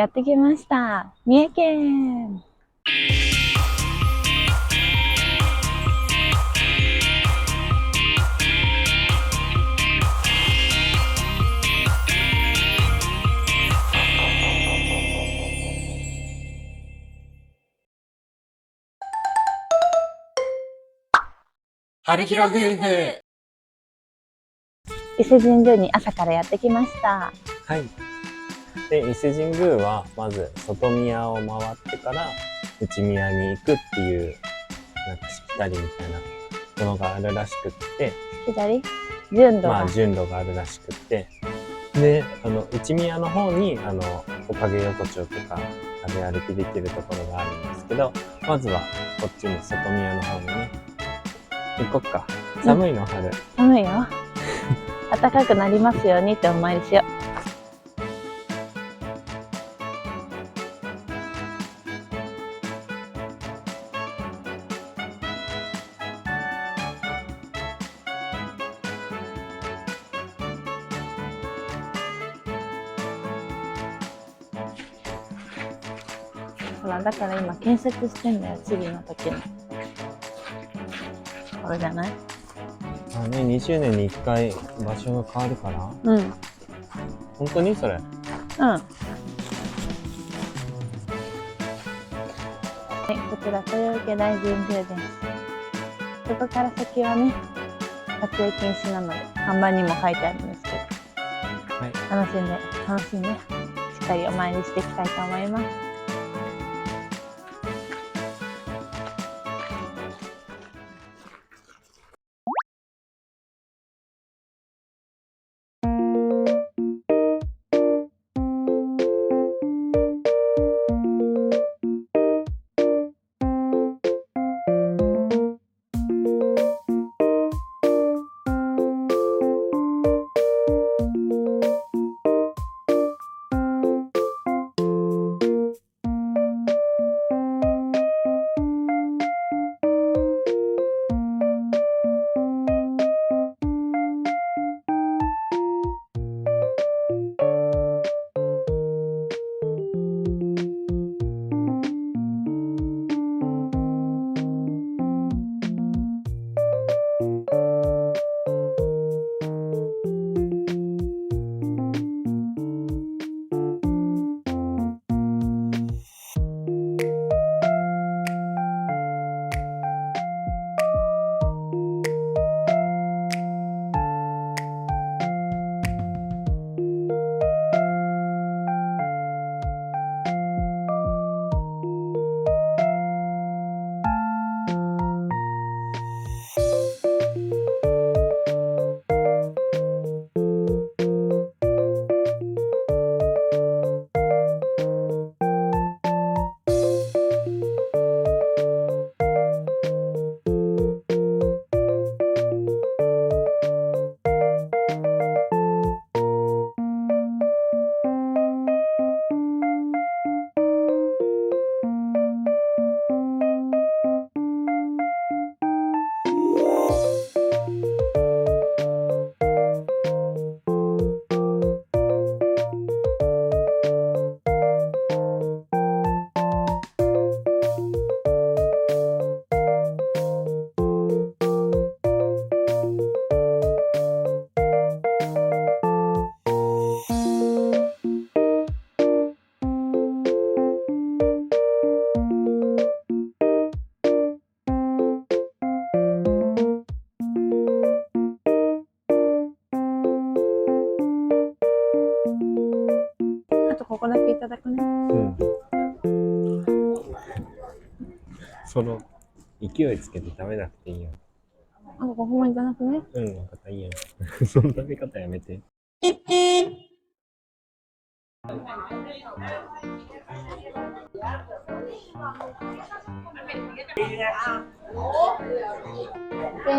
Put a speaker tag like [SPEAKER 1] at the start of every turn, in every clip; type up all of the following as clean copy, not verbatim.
[SPEAKER 1] やってきました。三重県。
[SPEAKER 2] 春広夫婦。
[SPEAKER 1] 伊勢神宮に朝からやってきました。
[SPEAKER 2] はい。で、伊勢神宮はまず外宮を回ってから内宮に行くっていうなんかしきたりみたいなものがあるらしくって、
[SPEAKER 1] 左順路が、
[SPEAKER 2] まあ順路があるらしくって、で、内宮の方におかげ横丁とか食べ歩きできるところがあるんですけど、まずはこっちに外宮の方にね行こっか。寒いの、春。
[SPEAKER 1] 寒いよ。暖かくなりますようにってお参りしよう。ほら、だから今建設してんだよ、次の時の。これじゃない？
[SPEAKER 2] あね、20年に1回場所が変わるから。
[SPEAKER 1] うん。
[SPEAKER 2] 本当にそれ？
[SPEAKER 1] うん。はい、こちら豊受大神宮です。そこから先はね、撮影禁止なので、看板にも書いてあるんですけど、
[SPEAKER 2] はい、
[SPEAKER 1] 楽しんで、しっかりお参りしていきたいと思います。あとここだけいただくね。
[SPEAKER 2] うん。その勢いつけて食べなくていいよ。
[SPEAKER 1] あとここもいただくね。
[SPEAKER 2] うん、分かった、いいよ。その食べ方やめて。
[SPEAKER 1] ぜ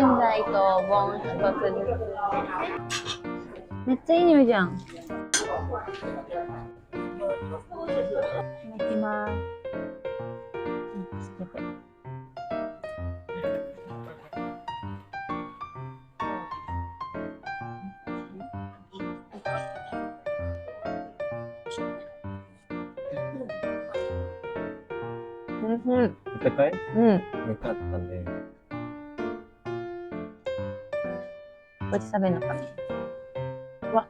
[SPEAKER 1] んざいとお盆一つずつ。めっちゃいい匂いじゃん。いただきます。つけて。おいしい。
[SPEAKER 2] あったかい？
[SPEAKER 1] うん。
[SPEAKER 2] よかったね。
[SPEAKER 1] こっち食べるのかな。うわ。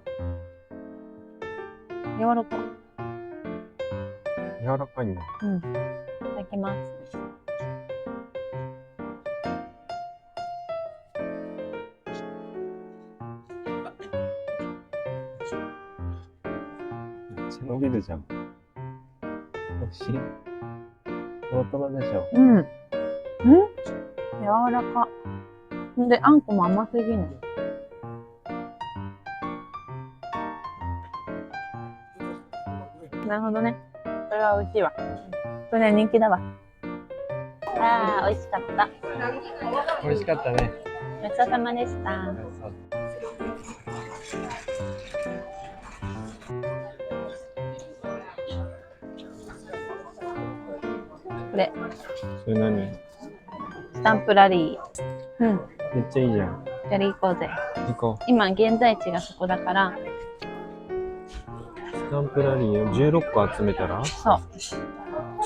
[SPEAKER 1] 柔らかい。
[SPEAKER 2] 柔らかいね。
[SPEAKER 1] うん。いただきます。
[SPEAKER 2] めっちゃ伸びるじゃん。美味しい。トロトロでしょ。
[SPEAKER 1] うん。うん、柔らか。で、あんこも甘すぎない。なるほどね。これは美味しいわ。これ人気だわ。ああ、美味しかった。
[SPEAKER 2] 美味しかったね。
[SPEAKER 1] ごちそうさまでした。これ、
[SPEAKER 2] それ何？
[SPEAKER 1] スタンプラリー。うん。
[SPEAKER 2] めっちゃいいじゃん。
[SPEAKER 1] じゃあ行こうぜ。
[SPEAKER 2] 行こう。
[SPEAKER 1] 今、現在地がそこだから。
[SPEAKER 2] スタンプラリーを16個集めたら
[SPEAKER 1] そう。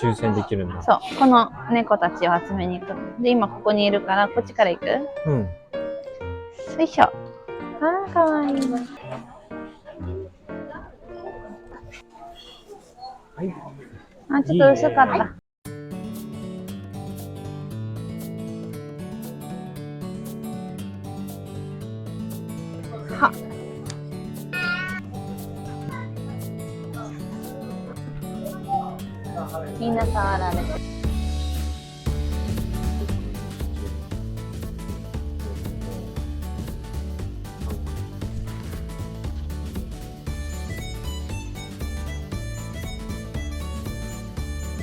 [SPEAKER 2] 抽選できるんだ。
[SPEAKER 1] そう。この猫たちを集めに行くの。で、今ここにいるから、こっちから行く？
[SPEAKER 2] うん。
[SPEAKER 1] よいしょ。あー、かわいい。
[SPEAKER 2] はい。
[SPEAKER 1] あ、ちょっと薄かった。は。みんな触られて。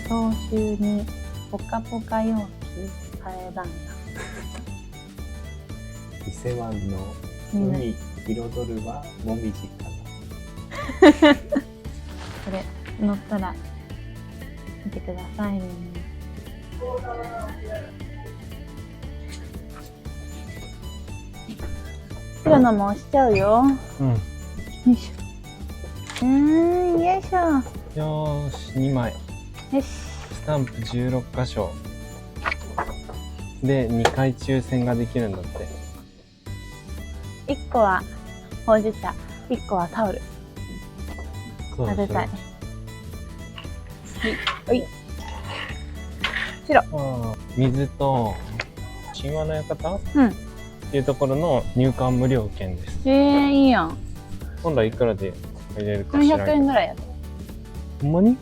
[SPEAKER 1] 教習にポカポカ容器替え番
[SPEAKER 2] 伊勢湾の
[SPEAKER 1] が。
[SPEAKER 2] 海彩るはもみじかな。
[SPEAKER 1] これ乗ったら見てくださいね。白のも押しちゃうよ。
[SPEAKER 2] うん。
[SPEAKER 1] よいしょ。よいしょ。
[SPEAKER 2] よーし、2枚。
[SPEAKER 1] よし。
[SPEAKER 2] スタンプ16箇所。で、2回抽選ができるんだって。
[SPEAKER 1] 1個はほうじ茶、1個はタオル。
[SPEAKER 2] そう
[SPEAKER 1] 食べたい。はい。白。
[SPEAKER 2] 水と、神話の館、
[SPEAKER 1] うん。
[SPEAKER 2] っていうところの入館無料券です。
[SPEAKER 1] いいやん。
[SPEAKER 2] 今度はいくらで入れるか知らんけ
[SPEAKER 1] 400
[SPEAKER 2] ど。
[SPEAKER 1] 円ぐらいやで。
[SPEAKER 2] ほんまに？
[SPEAKER 1] うん。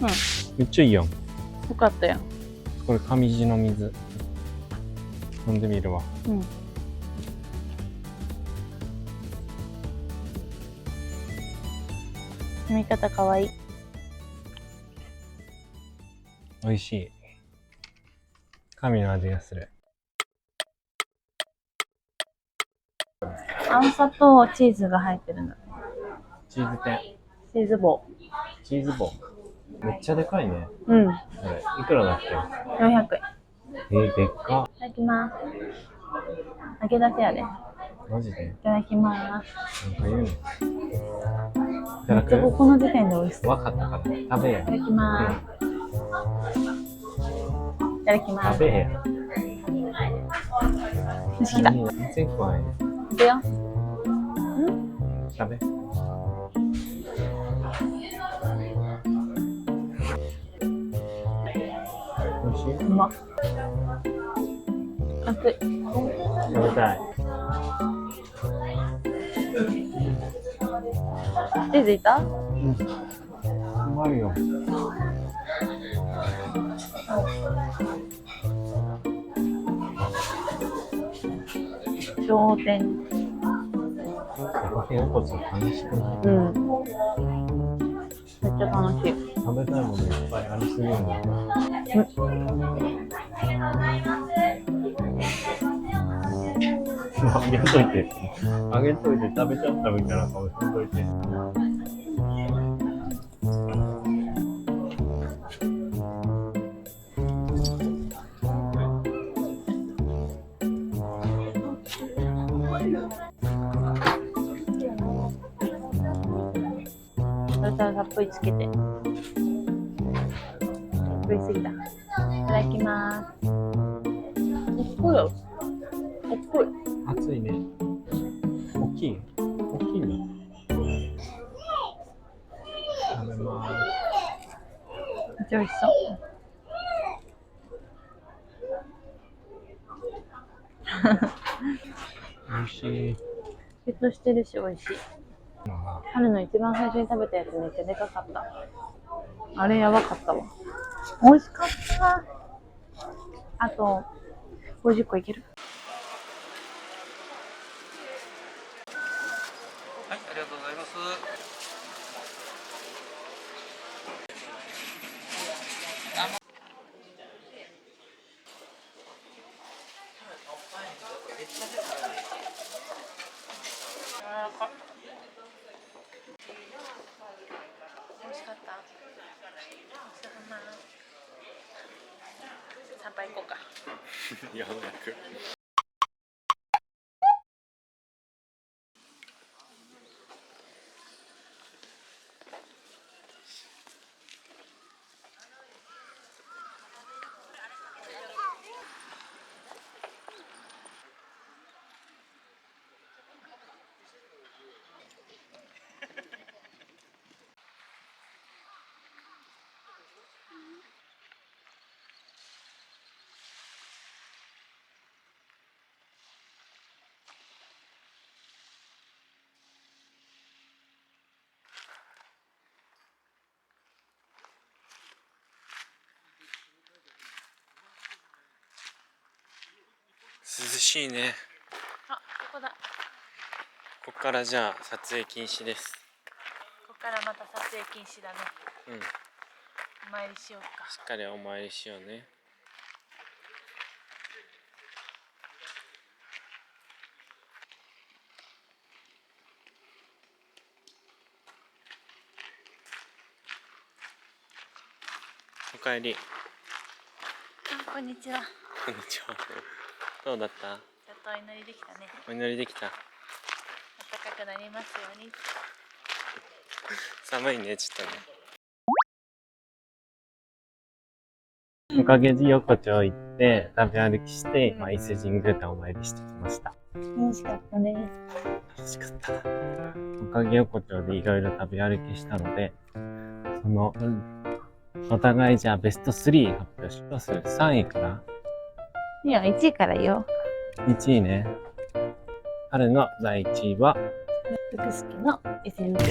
[SPEAKER 2] めっちゃいいやん。
[SPEAKER 1] よかったやん。
[SPEAKER 2] これ上地の水。飲んでみるわ。
[SPEAKER 1] うん。飲み方かわいい。
[SPEAKER 2] 美味しい。神の味がする。
[SPEAKER 1] 甘さとチーズが入ってるの。
[SPEAKER 2] チーズ天。
[SPEAKER 1] チーズ棒。
[SPEAKER 2] チーズ棒。めっちゃでかいね。
[SPEAKER 1] うん。
[SPEAKER 2] これいくらだっけ
[SPEAKER 1] 400円。
[SPEAKER 2] でっか。
[SPEAKER 1] いただきます。揚げ出しやで。い
[SPEAKER 2] マジで
[SPEAKER 1] ただきます。
[SPEAKER 2] なんか言うの。いた
[SPEAKER 1] め
[SPEAKER 2] だく。
[SPEAKER 1] っちゃこの時点で美味しそう。
[SPEAKER 2] わかったから。食べや。
[SPEAKER 1] いただきます。いただきます。
[SPEAKER 2] 食べや。
[SPEAKER 1] よし、来た。
[SPEAKER 2] 全個はい。
[SPEAKER 1] いくよ。
[SPEAKER 2] 食べ。美味しい？
[SPEAKER 1] うまっ。熱い。
[SPEAKER 2] 食べたい。
[SPEAKER 1] チーズいた？
[SPEAKER 2] うん。うまいよ。
[SPEAKER 1] 頂点。
[SPEAKER 2] 部屋こそ楽しくない？
[SPEAKER 1] うん。めっちゃ楽しい。
[SPEAKER 2] 食べたいものいっぱいありすぎるんだよ。あげといて。あげといて食べちゃったみたいな顔しといて。
[SPEAKER 1] それからたっぷりつけて。たっぷりすぎた。いただきます。おっぽいよ。おっぽい。
[SPEAKER 2] 熱いね。大きい。大きいんだ。食べます。
[SPEAKER 1] めっちゃ美味しそう。
[SPEAKER 2] 美味しい。
[SPEAKER 1] フィットしてるし美味しい。春の一番最初に食べたやつめっちゃでかかった。あれやばかったわ。美味しかった。あと50個いける。
[SPEAKER 3] はい、ありがとうございます。
[SPEAKER 1] 美味しかった。参拝行こうか。
[SPEAKER 2] ようやく。涼しいね。
[SPEAKER 1] あ、ここだ。
[SPEAKER 2] ここからじゃあ撮影禁止です。
[SPEAKER 1] ここからまた撮影禁止だね。
[SPEAKER 2] うん。
[SPEAKER 1] お参りしようか。
[SPEAKER 2] しっかりお参りしようね。おかえり。
[SPEAKER 1] あ、こんにちは。
[SPEAKER 2] こんにちは。どうだった？
[SPEAKER 1] ちょっとお祈りできたね。
[SPEAKER 2] お祈りできた。
[SPEAKER 1] 暖かくなりますように。
[SPEAKER 2] 寒いね、ちょっとね。おかげで横丁行って食べ歩きして、伊勢神宮でお参りしてきました。
[SPEAKER 1] 楽しかったね。
[SPEAKER 2] 楽しかった。おかげ横丁でいろいろ食べ歩きしたので、その、お互いじゃあベスト3発表します。3位から
[SPEAKER 1] いや、1位からよ。
[SPEAKER 2] 1位ね。春の第1位は
[SPEAKER 1] 福助の伊勢海老。楽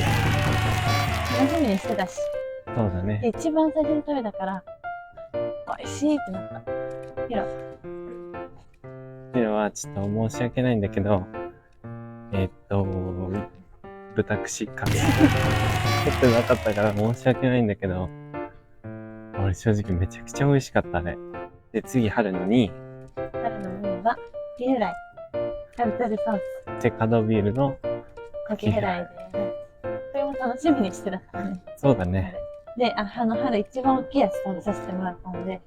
[SPEAKER 1] しみにしてたし。
[SPEAKER 2] そうだね。
[SPEAKER 1] で、一番最初に食べたから、美味しいってなった。ヒロ。
[SPEAKER 2] ヒロはちょっと申し訳ないんだけど、豚串カツ。取ってなかったから申し訳ないんだけど、俺正直めちゃくちゃ美味しかったね。で、次春の2位。
[SPEAKER 1] 春の2位は、カキフライ。タルタルソース。
[SPEAKER 2] で、カドビールの
[SPEAKER 1] カキフライで。これも楽しみにしてたからね。
[SPEAKER 2] そうだね。
[SPEAKER 1] で、春一番大きいやつ食べさせてもらったので。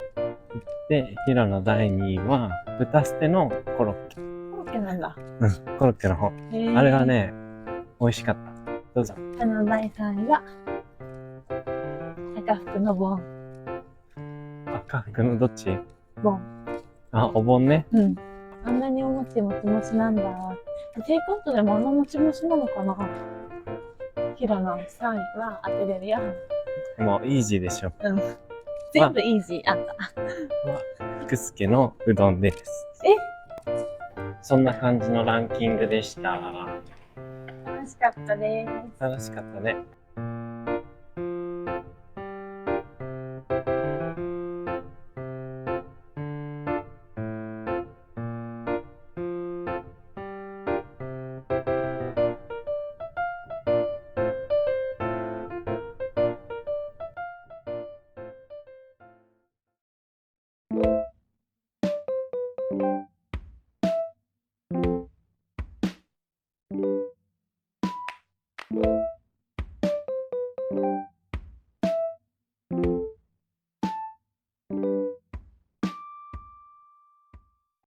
[SPEAKER 2] で、ヒロの第2位は、豚ステのコロッケ。
[SPEAKER 1] コロッケなんだ。
[SPEAKER 2] うん、コロッケの方。あれはね、美味しかった。どうぞ。
[SPEAKER 1] 第3位は、赤福のボン。
[SPEAKER 2] 赤福のどっち？
[SPEAKER 1] ボン。
[SPEAKER 2] あ、お盆ね。
[SPEAKER 1] うん。あんなにお餅もちもちなんだ。テイクアウトでもあんなもちもちなのかな。ヒロの3位は当てれるよ。
[SPEAKER 2] もうイージーでしょ。
[SPEAKER 1] うん。全部イージーあった。
[SPEAKER 2] 福助のうどんです。そんな感じのランキングでした。
[SPEAKER 1] 楽しかったです。
[SPEAKER 2] 楽しかったね。